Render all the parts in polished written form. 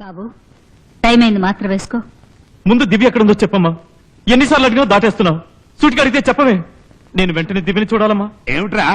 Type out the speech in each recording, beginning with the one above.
బాబు time అయింది, మాత్రం వేసుకో. ముందు దివ్య ఎక్కడుందో చెప్పమ్మా. ఎన్నిసార్లు అడిగినా దాటేస్తున్నావు. సూటికి అడిగితే చెప్పవే. నేను వెంటనే దివ్యని చూడాలమ్మా. ఏమిట్రా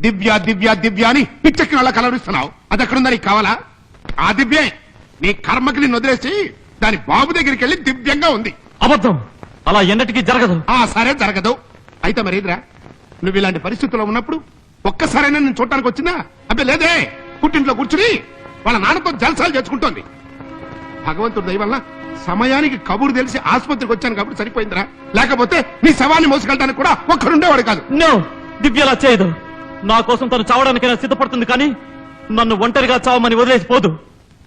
దివ్య దివ్య దివ్య అని పిచ్చెక్కి వాళ్ళ కలవరిస్తున్నావు? అది ఎక్కడుందా నీకు కావాలా? ఆ దివ్యే నీ కర్మకి నిన్ను వదిలేసి దాని బాబు దగ్గరికి వెళ్ళి దివ్యంగా ఉంది. అబద్ధం. అలా ఎన్నటికీ జరగదు. సరే జరగదు. అయితే మరేదిరా, నువ్వు ఇలాంటి పరిస్థితుల్లో ఉన్నప్పుడు ఒక్కసారైనా నేను చూడటానికి వచ్చిందా? అబ్బే లేదే, పుట్టింట్లో కూర్చుని వాళ్ళ నాన్నతో జలసాలు చేసుకుంటోంది. భగవంతుడు దయ వల్ల సమయానికి కబురు తెలిసి ఆసుపత్రికి వచ్చాను కాబట్టి సరిపోయిందిరా. లేకపోతే నీ శవాన్ని మోసుకెళ్ళడానికి కూడా ఒక్కరుండేవాడు కాదు. నో, దివ్య అలా చేయదు. నా కోసం తను చావడానికైనా సిద్ధపడుతుంది, కానీ నన్ను ఒంటరిగా చావమని వదిలేసిపోదు.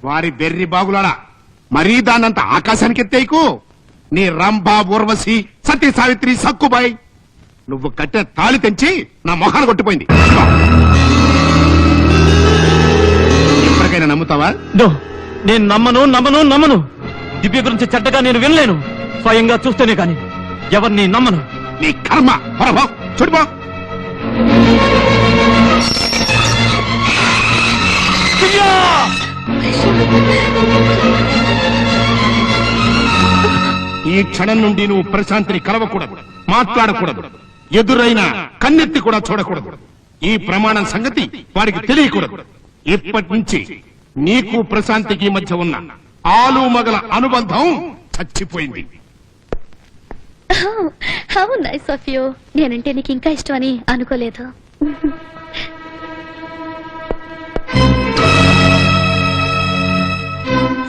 వారి బెర్రి బాగులాడా, మరీ దాన్నంత ఆకాశానికి ఎత్తేయకు. నీ రంభా, ఊర్వశి, సతీ సావిత్రి, సక్కుబాయ్ నువ్వు కట్టే తాళి తెంచి నా మొహాన్ని కొట్టిపోయింది. ఎప్పటికైనా నమ్ముతావా? నో, నేను నమ్మను. దివ్య గురించి చెడ్డగా నేను వినలేను. స్వయంగా చూస్తేనే గాని ఎవరిని నమ్మను. నీ కర్మ. పొరబో, చూడిపో. ఈ క్షణం నుండి నువ్వు ప్రశాంతిని కలవకూడదు, మాట్లాడకూడదు, ఎదురైనా కన్నెత్తి కూడా చూడకూడదు. ఈ ప్రమాణం సంగతి వాడికి తెలియకూడదు. ఇప్పటి నుంచి నీకు ప్రశాంతికి మధ్య ఉన్న ఆలు మగల అనుబంధం చచ్చిపోయింది. How nice of you. నేనంటే నీకు ఇంకా ఇష్టమని అనుకోలేదు.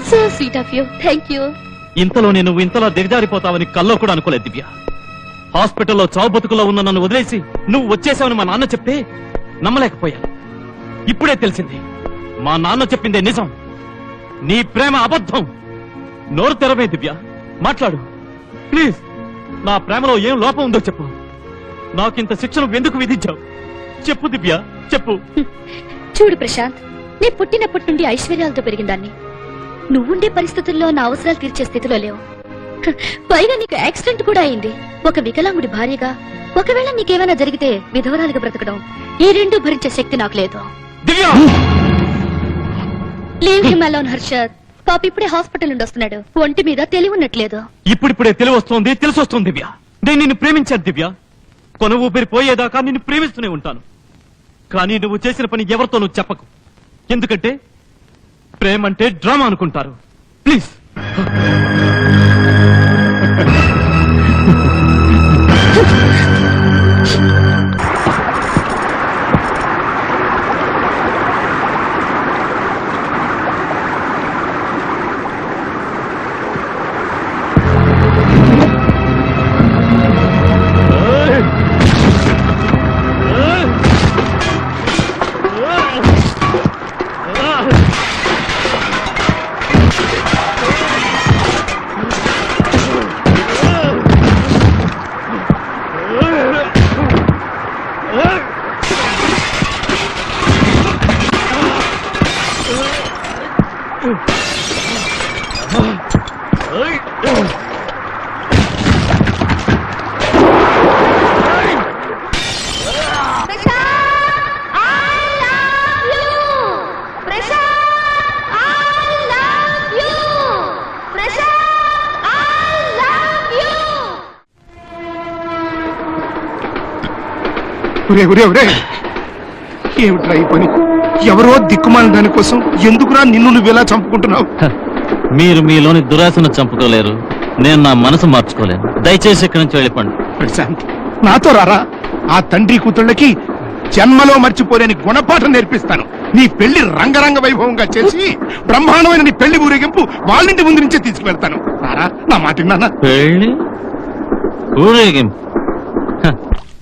So sweet of you. Thank you. ఇంతలోనే నువ్వు ఇంతలా దిగజారిపోతావని కల్లో కూడా అనుకోలేదు దివ్య. హాస్పిటల్లో చావు బతుకులో ఉన్న నన్ను వదిలేసి నువ్వు వచ్చేసావని మా నాన్న చెప్తే నమ్మలేకపోయాను. ఇప్పుడే తెలిసింది మా నాన్న చెప్పిందే నిజం. నీ ప్రేమ అబద్ధం. నోరు తెరవే దివ్య, మాట్లాడు ప్లీజ్. నా ప్రేమలో ఏం లోపం ఉందో చెప్పు. నాకింత శిక్షను ఎందుకు విధించావు? చెప్పు దివ్య, చెప్పు. చూడు ప్రశాంత్, నీ పుట్టినప్పటి నుండి ఐశ్వర్యాలతో పెరిగిందాన్ని. నువ్వుండే పరిస్థితుల్లో నా అవసరాలు తీర్చే స్థితిలో లేవు. పైగా నీకు యాక్సిడెంట్ కూడా అయింది. ఒక వికలాంగుడి భార్యగా ఒకవేళ నీకేమైనా జరిగితే విధవరాలుగా బ్రతకడం, ఈ రెండు భరించే శక్తి నాకు లేదు. దివ్య, లీవ్ హిమ్ అలోన్ హర్షద్. పాప ఇప్పుడే హాస్పిటల్ నుండి వస్తున్నాడు. ఒంటి మీద తెలివి ఉన్నట్లేదు. ఇప్పుడిప్పుడే తెలిసొస్తుంది దివ్య. నేను నిన్ను ప్రేమించాను దివ్య. కొన ఊపిరి పోయేదాకా నిన్ను ప్రేమిస్తూనే ఉంటాను. కానీ నువ్వు చేసిన పని ఎవరితో నువ్వు చెప్పకు. ఎందుకంటే ప్రేమంటే డ్రామా అనుకుంటారు. ప్లీజ్. ఏమిట్రా ఈ పని? ఎవరో దిక్కుమాల దానికోసం ఎందుకురా నిన్ను నువ్వెలా చంపుకుంటున్నావు? మీరు మీలోని దురాశను చంపుకోలేరు, నేను నా మనసు మార్చుకోలేను. దయచేసి ఇక్కడి నుంచి వెళ్ళిపోండి. ప్రశాంత్, నాతో రారా. ఆ తండ్రి కూతుళ్ళకి జన్మలో మర్చిపోలేని గుణపాఠం నేర్పిస్తాను. నీ పెళ్లి రంగరంగ వైభవంగా చేసి బ్రహ్మాండమైన నీ పెళ్లి ఊరేగింపు వాళ్ళింటి ముందు నుంచే తీసుకువెళ్తాను. రారా, నా మాట విన్నానా? పెళ్లి ఊరేగింపు?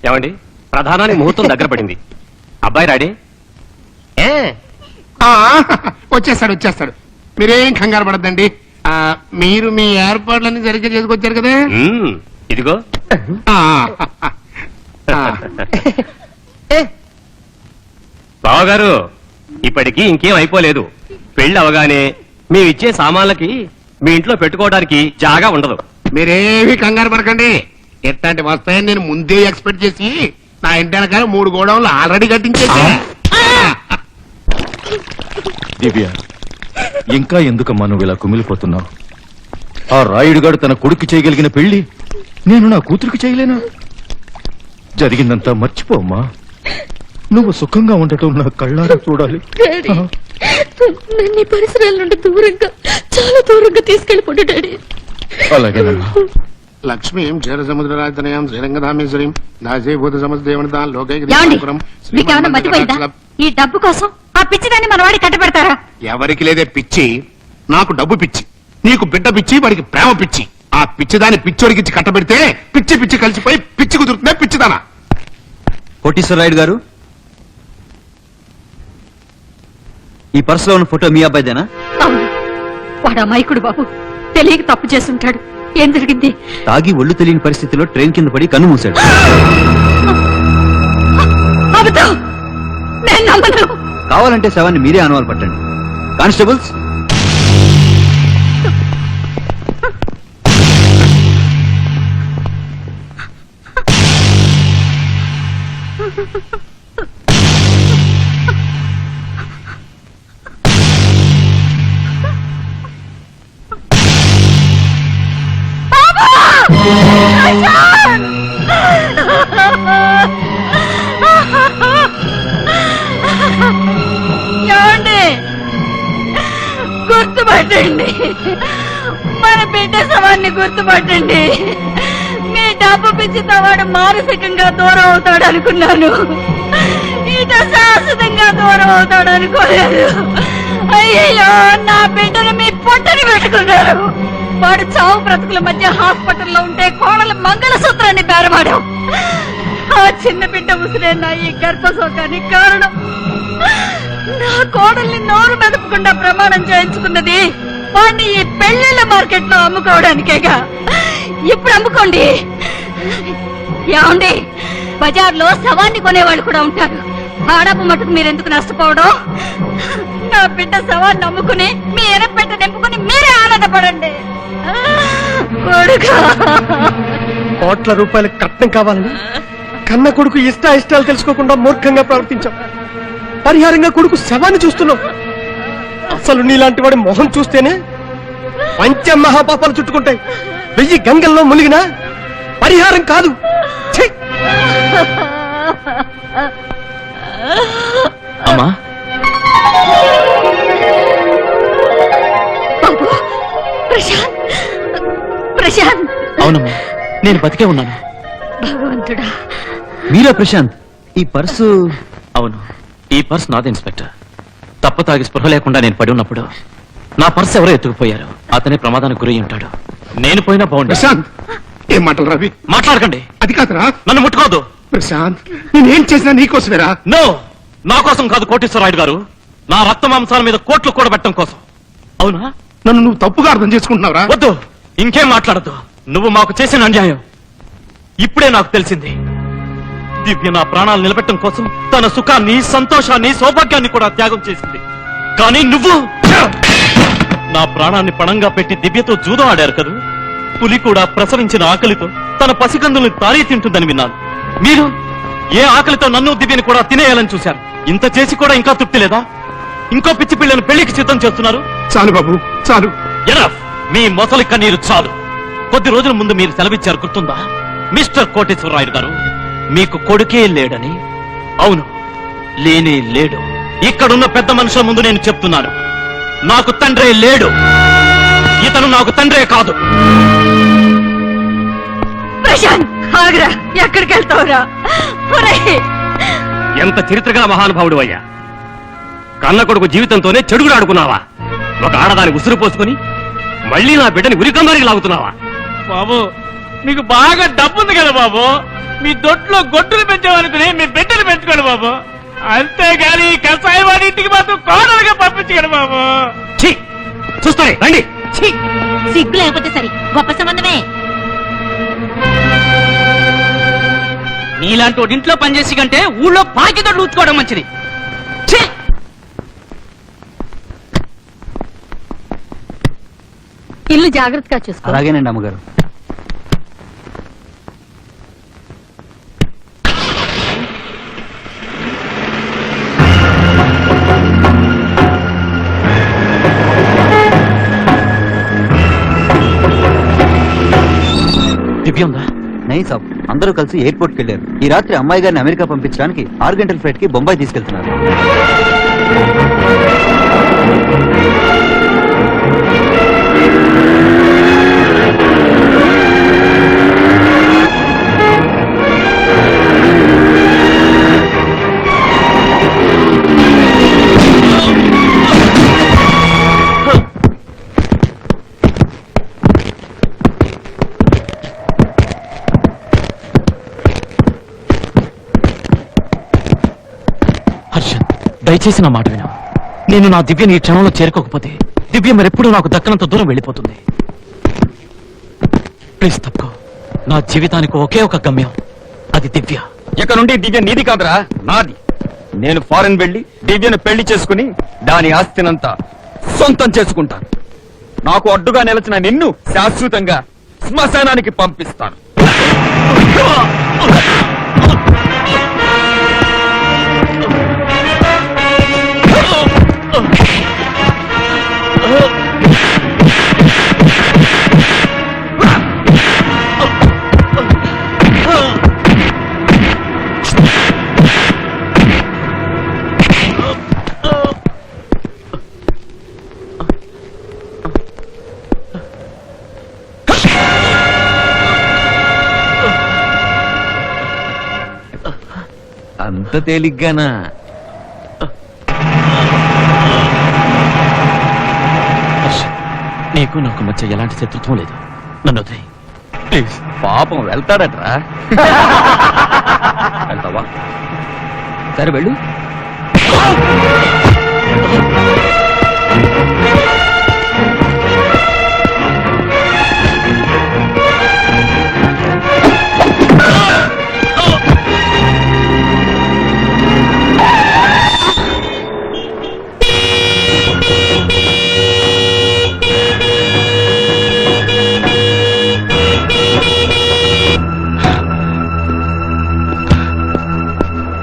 ఏమండి, ప్రధానానికి ముహూర్తం దగ్గర పడింది. అబ్బాయి రాడే? వచ్చేస్తాడు. మీరేం కంగారు పడద్దండి. మీరు మీ ఏర్పాట్లన్నీ సరిగ్గా చేసుకొచ్చారు కదా. ఇదిగో. బావగారు, ఇప్పటికీ ఇంకేం అయిపోలేదు. పెళ్లి అవగానే మేమిచ్చే సామాన్లకి మీ ఇంట్లో పెట్టుకోవడానికి జాగా ఉండదు. మీరేమి కంగారు పడకండి. ఎట్లాంటి వస్తాయని నేను ముందే ఎక్స్పెక్ట్ చేసి నా ఇంటి వెనకాల 3 గోడౌన్లు ఆల్రెడీ కట్టించేసా. దివ్య, ఇంకా ఎందుకమ్మా నువ్వు ఇలా కుమిలిపోతున్నావు? ఆ రాయుడుగాడు తన కొడుకు చేయగలిగిన పెళ్లి నేను నా కూతురికి చేయలేనా? జరిగిందంతా మర్చిపోమ్మా. నువ్వు సుఖంగా ఉండటం నా కళ్ళారా చూడాలి. డాడీ, నన్ను ఈ పరిసరాల నుండి దూరంగా, చాలా దూరంగా తీసుకెళ్ళిపోండి డాడీ. అలాగేనమ్మా. లక్ష్మీం క్షీర సముద్ర రాజనయం శ్రీరంగధామేశ్వరీం దాసీభూత సమస్తదేవనతాం ఏమండి? మీకేమన్నా మతిపోయిందా? ఈ డబ్బు కోసం ఆ పిచ్చిదాన్ని మన వాడి కట్టబెడతారా? ఎవరికి లేదే పిచ్చి, నాకు డబ్బు పిచ్చి, నీకు బిడ్డ పిచ్చి, వాడికి ప్రేమ పిచ్చి. ఆ పిచ్చిదాన్ని పిచ్చోడికిచ్చి కట్టబెడితే పిచ్చి పిచ్చి కలిసిపోయి పిచ్చి కుదురుతుందే పిచ్చిదానా. కోటీశ్వరరాయుడు గారు, ఈ పర్సులో ఉన్న ఫోటో మీ అబ్బాయిదేనా? అవును, వాడు అమాయకుడు బాబు, తెలియక తప్పు చేస్తుంటాడు. ఏం జరిగింది? తాగి ఒళ్ళు తెలియని పరిస్థితిలో ట్రైన్ కింద పడి కన్ను మూశాడు. అబద్ధం, నేను నమ్మను. కావాలంటే శవాన్ని మీరే అనుమానం పట్టండి. కానిస్టేబుల్స్, ఏమండి? గుర్తుపట్టండి, మన బిడ్డ శవాన్ని గుర్తుపట్టండి. మీ డబ్బు పిచ్చితో వాడు మానసికంగా దూరం అవుతాడు అనుకున్నాను, ఇట శాశ్వతంగా దూరం అవుతాడు అనుకోలేదు. అయ్యో, నా బిడ్డను మీ పొట్టని పెట్టుకున్నారు. వాడు చావు బ్రతుకుల మధ్య హాస్పిటల్లో ఉంటే కోడల మంగళసూత్రాన్ని బేరమాడాం. ఆ చిన్న బిడ్డ ఉసిరే నా ఈ గర్భశోకానికి కారణం. నా కోడల్ని నోరు మెదపకుండా ప్రమాణం చేయించుకున్నది వాడిని ఈ పెళ్లిళ్ళ మార్కెట్ లో అమ్ముకోవడానికేగా. ఇప్పుడు అమ్ముకోండి. ఏమండి, బజార్లో శవాన్ని కొనేవాళ్ళు కూడా ఉంటారు. ఆడపు మటుకు మీరెందుకు నష్టపోవడం? నా బిడ్డ శవాన్ని అమ్ముకుని మీ ఎనపెట్ట నింపుకుని మీరే ఆనందపడండి. కొడుకా, కోట్ల రూపాయల కట్నం కావాలని కన్న కొడుకు ఇష్టాలు తెలుసుకోకుండా మూర్ఖంగా ప్రవర్తించాం. పరిహారంగా కొడుకు శవాన్ని చూస్తున్నాం. అసలు నీలాంటి వాడి మొహం చూస్తేనే పంచ మహాపాపాలు చుట్టుకుంటాయి. 1000 గంగల్లో మునిగినా పరిహారం కాదు. ఛీ! అమ్మా, బాబు, ప్రశాంత్, ప్రశాంత్. అవునమ్మా, నేను బతికే ఉన్నాను. భగవంతుడా, మీరా ప్రశాంత్? ఈ పర్సు? అవును, ఈ పర్స్ నాది ఇన్స్పెక్టర్. తప్పు తాగి స్పృహ లేకుండా నేను పడి ఉన్నప్పుడు నా పర్స్ ఎవరో ఎత్తుకుపోయారు. అతనే ప్రమాదానికి గురై ఉంటాడు. నేను పోయినా బాగుండు. ప్రశాంత్, ఏం మాటలు రవి? మాట్లాడకండి. అది కాదురా. నన్ను ముట్టుకోవద్దు. ప్రశాంత్, నేనేం చేసినా నీకోసమేరా. నో, నా కోసం కాదు కోటేశ్వరరాయుడు గారు. నా రక్త మాంసాల మీద కోట్లు కూడబెట్టడం కోసం. అవునా? నన్ను నువ్వు తప్పుగా అర్థం చేసుకుంటున్నావురా. వద్దు, ఇంకేం మాట్లాడద్దు. నువ్వు మాకు చేసిన అన్యాయం ఇప్పుడే నాకు తెలిసింది. దివ్య నా ప్రాణాలు నిలబెట్టడం కోసం తన సుఖాన్ని, సంతోషాన్ని, సౌభాగ్యాన్ని కూడా త్యాగం చేసింది. కానీ నువ్వు నా ప్రాణాన్ని పణంగా పెట్టి దివ్యతో జూదం ఆడారు కదా. పులి కూడా ప్రసవించిన ఆకలితో తన పసికందుల్ని తారీ తింటుందని విన్నాను. మీరు ఏ ఆకలితో నన్ను దివ్యని కూడా తినేయాలని చూశారు. ఇంత చేసి కూడా ఇంకా తృప్తి లేదా? ఇంకో పిచ్చి పిల్లని పెళ్లికి సిద్ధం చేస్తున్నారు. చాలు బాబు, చాలు. ఎనఫ్, మీ మొసలి కన్నీరు చాలు. కొద్ది రోజుల ముందు మీరు సెలవిచ్చారు, గుర్తుందా మిస్టర్ కోటేశ్వరరాయుడు గారు? మీకు కొడుకే లేడని. అవును, లేనే లేడు. ఇక్కడున్న పెద్ద మనుషుల ముందు నేను చెప్తున్నాను, నాకు తండ్రే లేడు. ఇతను నాకు తండ్రే కాదు. ప్రశాంత్, ఆగ్రా. ఎక్కడికి వెళ్తావురా? ఎంత చరిత్రగా మహానుభావుడు అయ్యా. కన్న కొడుకు జీవితంతోనే చెడుగుడు ఆడుకున్నావా? ఒక ఆడదాని ఉసురు పోసుకుని మళ్ళీ నా బిడ్డని ఉరికందానికి లాగుతున్నావా? బాబు, మీకు బాగా డబ్బుంది కదా బాబు. మీ దొడ్లో గొడ్డులు పెంచామనుకుని మీ బిడ్డలు పెంచుకోండి బాబు. అంతేగాని కసాయి వాడి ఇంటికి మాత్రం కోడలుగా పంపించగలరు బాబు. ఛీ! చూస్తారే రండి. ఛీ! సిగ్గు లేకపోతే సరే, గొప్ప సంబంధమే. నీలాంటి వాడి ఇంట్లో పనిచేసి కంటే ఊళ్ళో పాకితోడు ఊచుకోవడం మంచిది. ఛీ! ఇల్లు జాగ్రత్తగా చూసుకో. అలాగేనండి అమ్మగారు. దివ్య ఉందా? నై సాబ్, అందరూ కలిసి ఎయిర్పోర్ట్ కి వెళ్ళారు. ఈ రాత్రి అమ్మాయి గారిని అమెరికా పంపించడానికి 6 గంటల ఫ్లైట్ కి బొంబాయి తీసుకెళ్తున్నారు. హర్షద్, దయచేసి నా మాట విను. నేను నా దివ్యని ఈ క్షణంలో చేరుకోకపోతే దివ్య మరెప్పుడు నాకు దక్కనంత దూరం వెళ్ళిపోతుంది. ప్లీజ్ తప్పుకో. నా జీవితానికి ఒకే ఒక గమ్యం, అది దివ్య. ఇక నుండి దివ్య నీది కాదురా, నాది. నేను ఫారెన్ వెళ్లి దివ్యను పెళ్లి చేసుకుని దాని ఆస్తినంతా సొంతం చేసుకుంటాను. నాకు అడ్డుగా నిలిచిన నిన్ను శాశ్వతంగా శ్మశానానికి పంపిస్తాను. అంత తేలిగ్గానా? హర్షద్, నీకు నాకు మధ్య ఎలాంటి శత్రుత్వం లేదు. నన్ను వదిలేయ్ ప్లీజ్. పాపం వెళ్తాడట్రా. వెళ్తావా? సరే వెళ్ళు.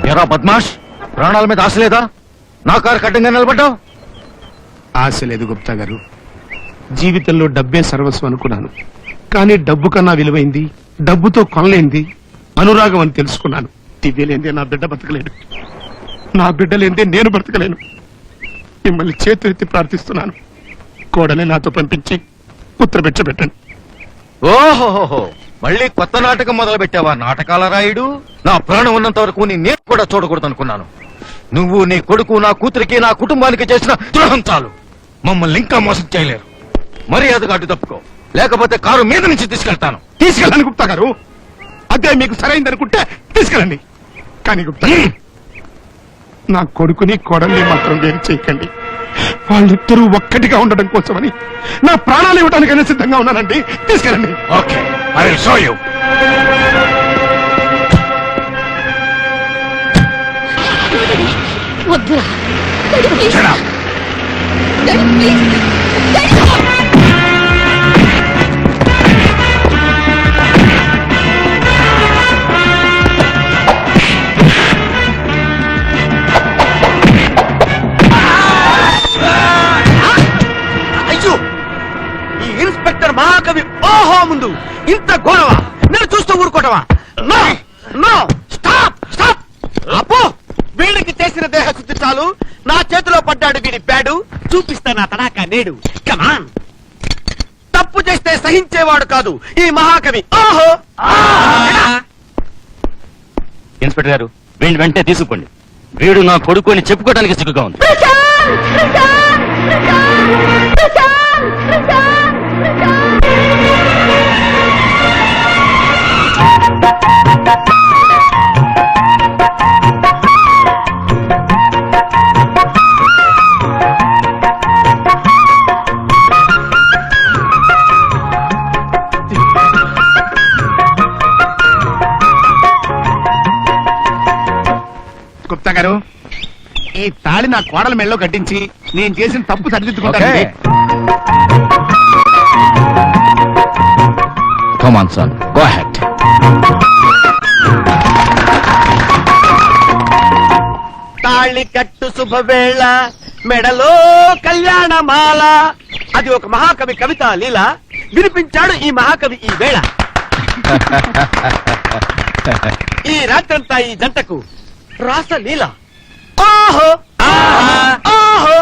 ఎరా బద్మాష్, ప్రాణాల మీద ఆశ లేదా? నా కారు కడ్డంగా నిలబడ్డావు. ఆశ లేదు గుప్తా గారు. జీవితంలో డబ్బే సర్వస్వం అనుకున్నాను. కానీ డబ్బు కన్నా విలువైంది, డబ్బుతో కొనలేంది అనురాగం అని తెలుసుకున్నాను. దివ్య లేదే నా బిడ్డ బతకలేడు, నా బిడ్డ లేదే నేను బ్రతకలేను. మిమ్మల్ని చేతులెత్తి ప్రార్థిస్తున్నాను, కోడనే నాతో పంపించి పుత్రభిక్ష పెట్టండి. ఓహోహోహో, మళ్ళీ కొత్త నాటకం మొదలు పెట్టావా నాటకాల రాయుడు? నా ప్రాణం ఉన్నంత వరకు నేను కూడా చూడకూడదు అనుకున్నాను. నువ్వు, నీ కొడుకు, నా కూతురికి, నా కుటుంబానికి చేసిన ద్రోహం చాలు. మమ్మల్ని ఇంకా మోసం చేయలేరు. మర్యాదగా అడ్డు తప్పుకో, లేకపోతే కారు మీద నుంచి తీసుకెళ్తాను. తీసుకెళ్ళండి గుప్తా గారు, అదే మీకు సరైంది అనుకుంటే తీసుకెళ్ళండి. కానీ గుప్తా గారు, నా కొడుకుని కోడల్ని మాత్రం వేరు చేయకండి. వాళ్ళిద్దరూ ఒక్కటిగా ఉండడం కోసమని నా ప్రాణాలు ఇవ్వడానికైనా సిద్ధంగా ఉన్నానండి. తీసుకెళ్ళండి. Okay, I will show you. వద్దురా Shut up. అయ్యో, ఈ ఇన్స్పెక్టర్ మహాకవి ఓహో ముందు ఇంత ఘోరవా? నేను చూస్తూ ఊరుకోవటమా? No no, stop stop. అబ్బో, వీళ్ళకి చేసిన దేహ శుద్ధి చాలు. నా చేతిలో పడ్డాడు వీడి బ్యాడు. చూపిస్తా నా తడాకా నేడు. కమాన్. తప్పు చేస్తే సహించేవాడు కాదు ఈ మహాకవి. ఓహో. ఇన్స్పెక్టర్ గారు, వీడిని వెంటనే తీసుకోండి. వీడు నా కొడుకు అని చెప్పుకోవడానికి సిగ్గుగా ఉంది. గుప్తా గారు, ఈ తాళి నా కోడల మెళ్ళలో కట్టించి నేను చేసిన తప్పు సరిదిద్దుకుంటాను. Okay. Come on, son. Go ahead. తాళి కట్టు శుభవేళ, మెడలో కళ్యాణమాల. అది ఒక మహాకవి కవిత లీల. వినిపించాడు ఈ మహాకవి ఈ వేళ. ఈ రాత్రంతా ఈ జంటకు రాసలీల. ఆహో ఆహో ఆహో